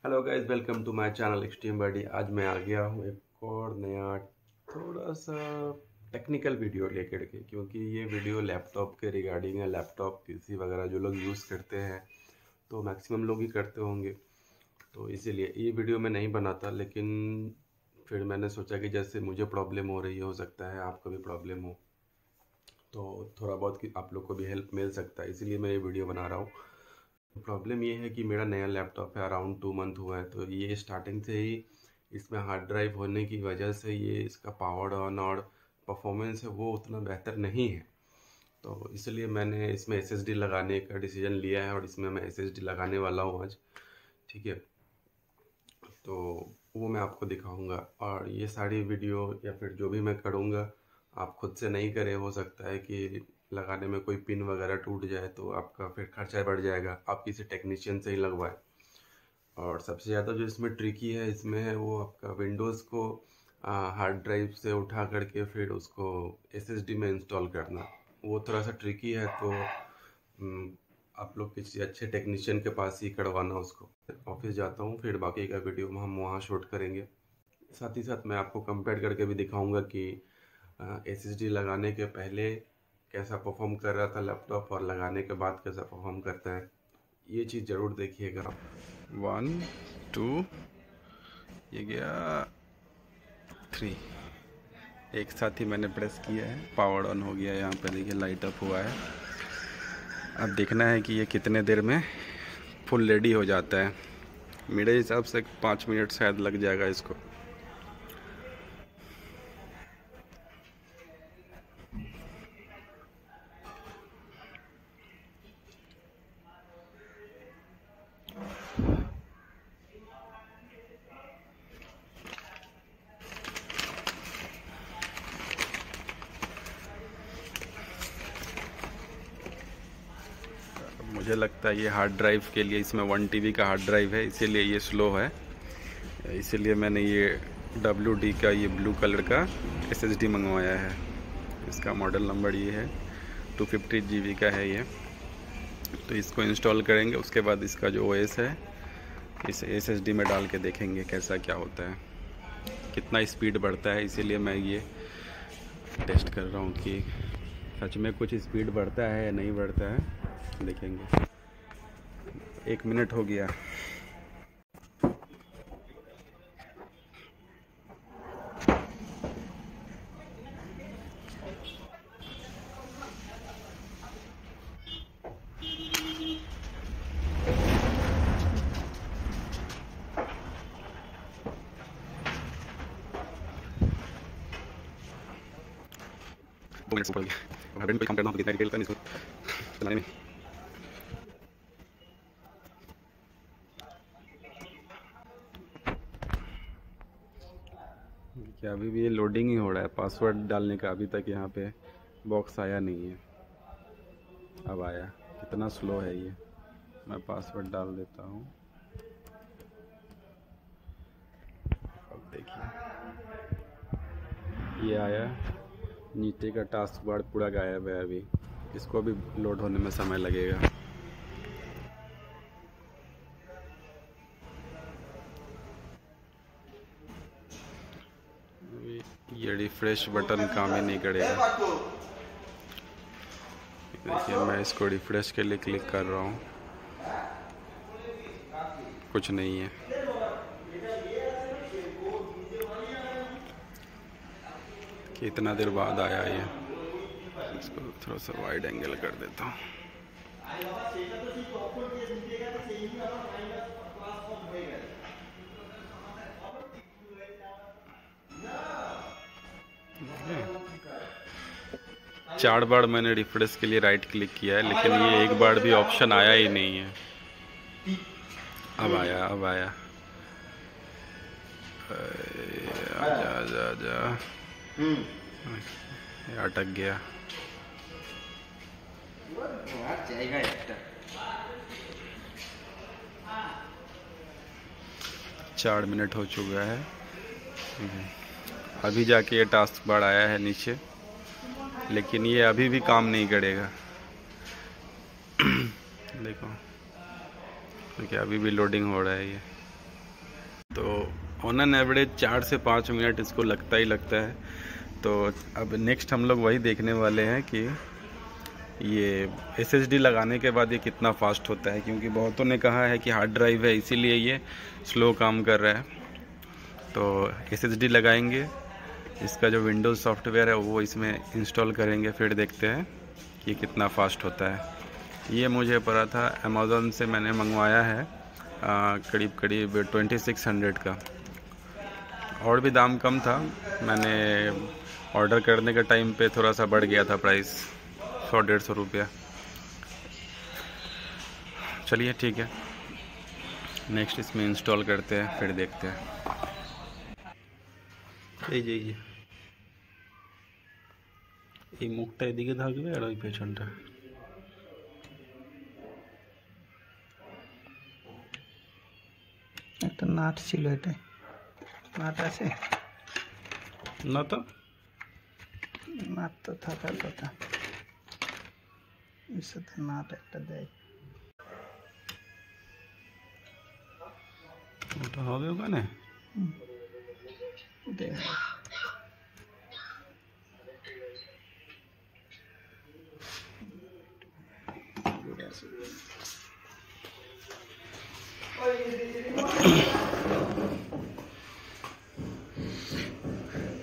Hello guys, welcome to my channel extreme body. आज मैं आ गया हूँ एक और नया थोड़ा सा टेक्निकल वीडियो लेकर के, क्योंकि ये वीडियो लैपटॉप के रिगार्डिंग है। लैपटॉप पीसी वगैरह जो लोग यूज़ करते हैं तो मैक्सिमम लोग ही करते होंगे, तो इसीलिए ये वीडियो मैं नहीं बनाता। लेकिन फिर मैंने सोचा कि जैसे मुझे प्रॉब्लम हो रही है, हो सकता है आपको भी प्रॉब्लम हो, तो थोड़ा बहुत कि आप लोग को भी हेल्प मिल सकता है, इसीलिए मैं ये वीडियो बना रहा हूँ। प्रॉब्लम ये है कि मेरा नया लैपटॉप है, अराउंड 2 मंथ हुआ है, तो ये स्टार्टिंग से ही इसमें हार्ड ड्राइव होने की वजह से ये इसका पावर ऑन और परफॉर्मेंस है वो उतना बेहतर नहीं है। तो इसलिए मैंने इसमें एसएसडी लगाने का डिसीजन लिया है और इसमें मैं एसएसडी लगाने वाला हूँ आज। ठीक है, तो वो मैं आपको दिखाऊंगा। और ये सारी वीडियो या फिर जो भी मैं करूँगा आप खुद से नहीं करें। हो सकता है कि लगाने में कोई पिन वगैरह टूट जाए तो आपका फिर खर्चा बढ़ जाएगा, आप किसी टेक्नीशियन से ही लगवाएं। और सबसे ज़्यादा जो इसमें ट्रिकी है इसमें है वो आपका विंडोज़ को हार्ड ड्राइव से उठा करके फिर उसको एसएसडी में इंस्टॉल करना, वो थोड़ा सा ट्रिकी है। तो आप लोग किसी अच्छे टेक्नीशियन के पास ही करवाना उसको। ऑफिस जाता हूँ, फिर बाकी का वीडियो हम वहाँ शूट करेंगे। साथ ही साथ मैं आपको कंपेयर करके भी दिखाऊंगा कि एसएसडी लगाने के पहले कैसा परफॉर्म कर रहा था लैपटॉप और लगाने के बाद कैसा परफॉर्म करता है। ये चीज़ ज़रूर देखिएगा आप। 1 2 ये गया 3, एक साथ ही मैंने प्रेस किया है, पावर ऑन हो गया। यहाँ पे देखिए लाइट अप हुआ है। अब देखना है कि ये कितने देर में फुल रेडी हो जाता है। मेरे हिसाब से 5 मिनट शायद लग जाएगा इसको। मुझे लगता है ये हार्ड ड्राइव के लिए, इसमें 1 TB का हार्ड ड्राइव है, इसीलिए ये स्लो है। इसीलिए मैंने ये WD का ये ब्लू कलर का SSD मंगवाया है। इसका मॉडल नंबर ये है, 250 GB का है ये। तो इसको इंस्टॉल करेंगे, उसके बाद इसका जो OS है इस SSD में डाल के देखेंगे कैसा क्या होता है, कितना स्पीड बढ़ता है। इसीलिए मैं ये टेस्ट कर रहा हूँ कि सच में कुछ स्पीड बढ़ता है या नहीं बढ़ता है, देखेंगे। 1 मिनट हो गया। ऊपर गया, कोई काम करना हो तो कितना डिटेल का इसको चलाने में। क्या अभी भी ये लोडिंग ही हो रहा है, पासवर्ड डालने का अभी तक यहाँ पे बॉक्स आया नहीं है। अब आया, कितना स्लो है ये। मैं पासवर्ड डाल देता हूँ। अब देखिए ये आया, नीचे का टास्क बार पूरा गायब है। अभी इसको भी लोड होने में समय लगेगा। ये रिफ्रेश बटन काम ही नहीं करेगा। देखिए मैं इसको रिफ्रेश के लिए क्लिक कर रहा हूँ, कुछ नहीं है। कितना देर बाद आया ये। इसको थोड़ा सा वाइड एंगल कर देता हूँ। चार बार मैंने रिफ्रेश के लिए राइट क्लिक किया है, लेकिन ये एक बार भी ऑप्शन आया ही नहीं है। अब आया, अब आया। आजा आजा आजा, अटक गया। चार मिनट हो चुका है। अभी जाके ये टास्क बार आया है नीचे, लेकिन ये अभी भी काम नहीं करेगा। देखो, देखिए अभी भी लोडिंग हो रहा है ये। तो ऑन एन एवरेज 4 से 5 मिनट इसको लगता ही लगता है। तो अब नेक्स्ट हम लोग वही देखने वाले हैं कि ये SSD लगाने के बाद ये कितना फास्ट होता है, क्योंकि बहुतों ने कहा है कि हार्ड ड्राइव है इसीलिए ये स्लो काम कर रहा है। तो SSD लगाएंगे, इसका जो विंडोज़ सॉफ्टवेयर है वो इसमें इंस्टॉल करेंगे, फिर देखते हैं कि कितना फास्ट होता है। ये मुझे पड़ा था अमेज़ॉन से, मैंने मंगवाया है करीब करीब 2600 का, और भी दाम कम था। मैंने ऑर्डर करने के टाइम पे थोड़ा सा बढ़ गया था प्राइस, 100-150 रुपया। चलिए ठीक है, नेक्स्ट इसमें इंस्टॉल करते हैं, फिर देखते हैं। এই মুখটা এদিকে থাকবে আর ওই পেছনটা। একটা নাট ছিল, এটা নাট আছে না তো, নাট তো থাকার কথা, এর সাথে নাট একটা দেয়, ওটা হবে ওখানে। দেয়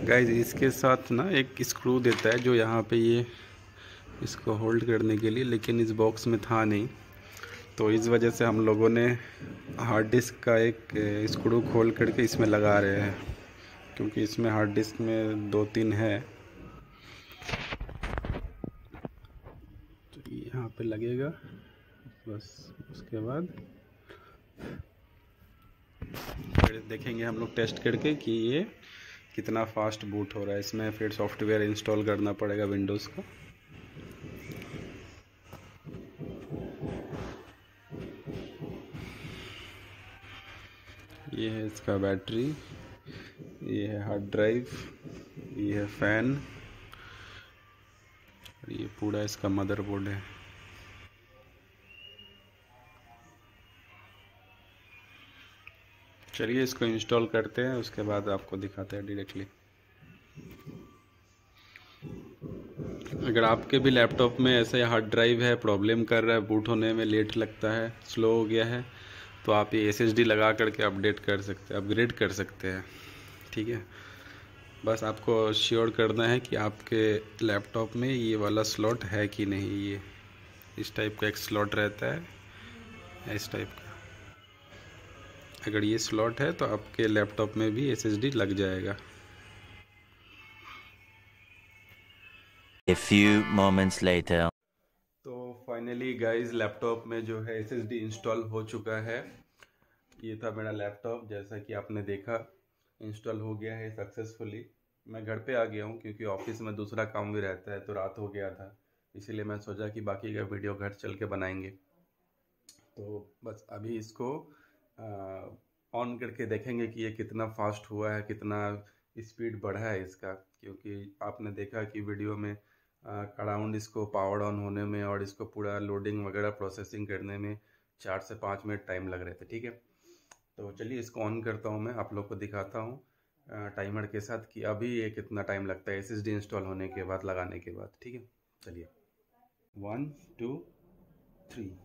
गाइस इसके साथ ना एक स्क्रू देता है जो यहाँ पे ये इसको होल्ड करने के लिए, लेकिन इस बॉक्स में था नहीं, तो इस वजह से हम लोगों ने हार्ड डिस्क का एक स्क्रू खोल करके इसमें लगा रहे हैं, क्योंकि इसमें हार्ड डिस्क में 2-3 है। तो यहाँ पे लगेगा बस, उसके बाद फिर देखेंगे हम लोग टेस्ट करके कि ये कितना फास्ट बूट हो रहा है। इसमें फिर सॉफ्टवेयर इंस्टॉल करना पड़ेगा विंडोज़ का। ये है इसका बैटरी, ये है हार्ड ड्राइव, ये है फैन, और ये पूरा इसका मदरबोर्ड है। चलिए इसको इंस्टॉल करते हैं, उसके बाद आपको दिखाते हैं डायरेक्टली। अगर आपके भी लैपटॉप में ऐसे हार्ड ड्राइव है, प्रॉब्लम कर रहा है, बूट होने में लेट लगता है, स्लो हो गया है, तो आप ये SSD लगा करके अपडेट कर सकते हैं, अपग्रेड कर सकते हैं। ठीक है, बस आपको श्योर करना है कि आपके लैपटॉप में ये वाला स्लॉट है कि नहीं। ये इस टाइप का एक स्लॉट रहता है, इस टाइप का, अगर ये स्लॉट है तो आपके लैपटॉप में भी SSD लग जाएगा। A few moments later. तो फाइनली गाइस लैपटॉप में जो है SSD इंस्टॉल हो चुका है। ये था मेरा लैपटॉप, जैसा कि आपने देखा इंस्टॉल हो गया है सक्सेसफुली। मैं घर पे आ गया हूँ क्योंकि ऑफिस में दूसरा काम भी रहता है, तो रात हो गया था, इसीलिए मैं सोचा कि बाकी का वीडियो घर चल के बनाएंगे। तो बस अभी इसको ऑन करके देखेंगे कि ये कितना फास्ट हुआ है, कितना स्पीड बढ़ा है इसका, क्योंकि आपने देखा कि वीडियो में अराउंड इसको पावर ऑन होने में और इसको पूरा लोडिंग वगैरह प्रोसेसिंग करने में 4 से 5 मिनट टाइम लग रहे थे। ठीक है, तो चलिए इसको ऑन करता हूँ, मैं आप लोग को दिखाता हूँ टाइमर के साथ कि अभी ये कितना टाइम लगता है SSD इंस्टॉल होने के बाद, लगाने के बाद। ठीक है, चलिए 1 2 3।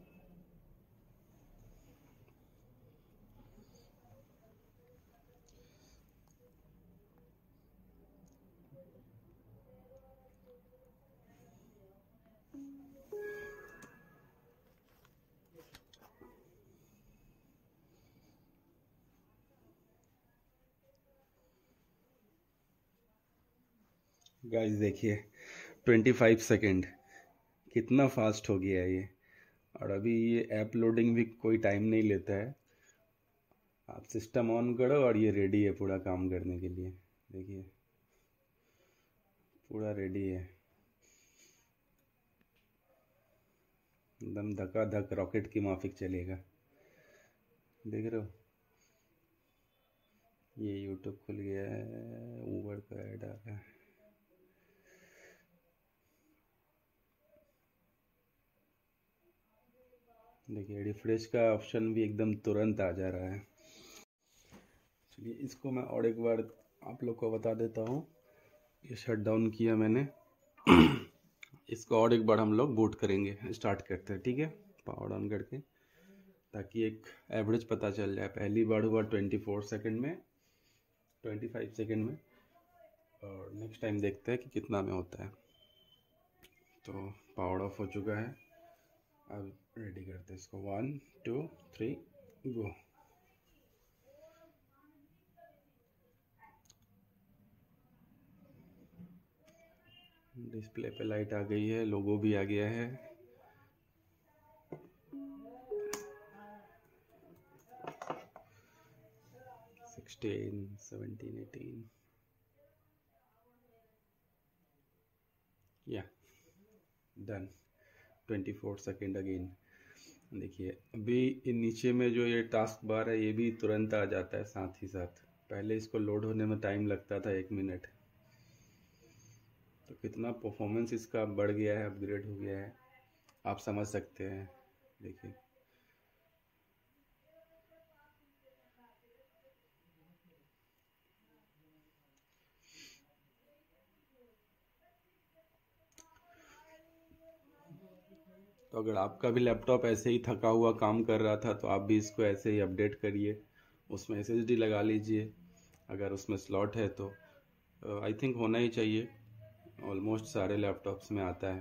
गाइस देखिए 25 सेकेंड, कितना फास्ट हो गया है ये। और अभी ये ऐप लोडिंग भी कोई टाइम नहीं लेता है। आप सिस्टम ऑन करो और ये रेडी है पूरा काम करने के लिए। देखिए पूरा रेडी है, एकदम धका धक रॉकेट की माफिक चलेगा। देख रहे हो, ये यूट्यूब खुल गया है, ऊबर का ऐड आ रहा है। देखिए रिफ्रेश का ऑप्शन भी एकदम तुरंत आ जा रहा है। चलिए इसको मैं और एक बार आप लोग को बता देता हूँ। ये शट डाउन किया मैंने। इसको और एक बार हम लोग बूट करेंगे, स्टार्ट करते हैं, ठीक है, पावर डाउन करके, ताकि एक एवरेज पता चल जाए। पहली बार हुआ 24 सेकंड में, 25 सेकंड में, और नेक्स्ट टाइम देखते हैं कि कितना में होता है। तो पावर ऑफ हो चुका है, अब रेडी करते हैं इसको। 1 2 3 गो। डिस्प्ले पे लाइट आ गई है, लोगो भी आ गया है। सिक्सटीन 17 18 या डन। 24 second again. देखिए अभी नीचे में जो ये टास्क बार है ये भी तुरंत आ जाता है साथ ही साथ। पहले इसको लोड होने में टाइम लगता था 1 मिनट। तो कितना परफॉर्मेंस इसका बढ़ गया है, अपग्रेड हो गया है, आप समझ सकते हैं। देखिए तो अगर आपका भी लैपटॉप ऐसे ही थका हुआ काम कर रहा था तो आप भी इसको ऐसे ही अपडेट करिए, उसमें SSD लगा लीजिए अगर उसमें स्लॉट है तो। आई थिंक होना ही चाहिए, ऑलमोस्ट सारे लैपटॉप्स में आता है।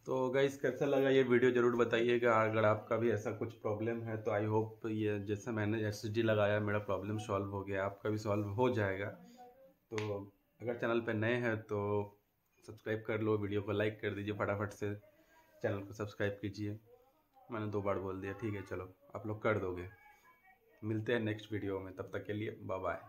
तो गाइस कैसा लगा ये वीडियो ज़रूर बताइएगा। अगर आपका भी ऐसा कुछ प्रॉब्लम है तो आई होप ये जैसे मैंने SSD लगाया मेरा प्रॉब्लम सॉल्व हो गया, आपका भी सॉल्व हो जाएगा। तो अगर चैनल पे नए हैं तो सब्सक्राइब कर लो, वीडियो को लाइक कर दीजिए, फटाफट से चैनल को सब्सक्राइब कीजिए। मैंने 2 बार बोल दिया, ठीक है, चलो आप लोग कर दोगे। मिलते हैं नेक्स्ट वीडियो में, तब तक के लिए बाय बाय।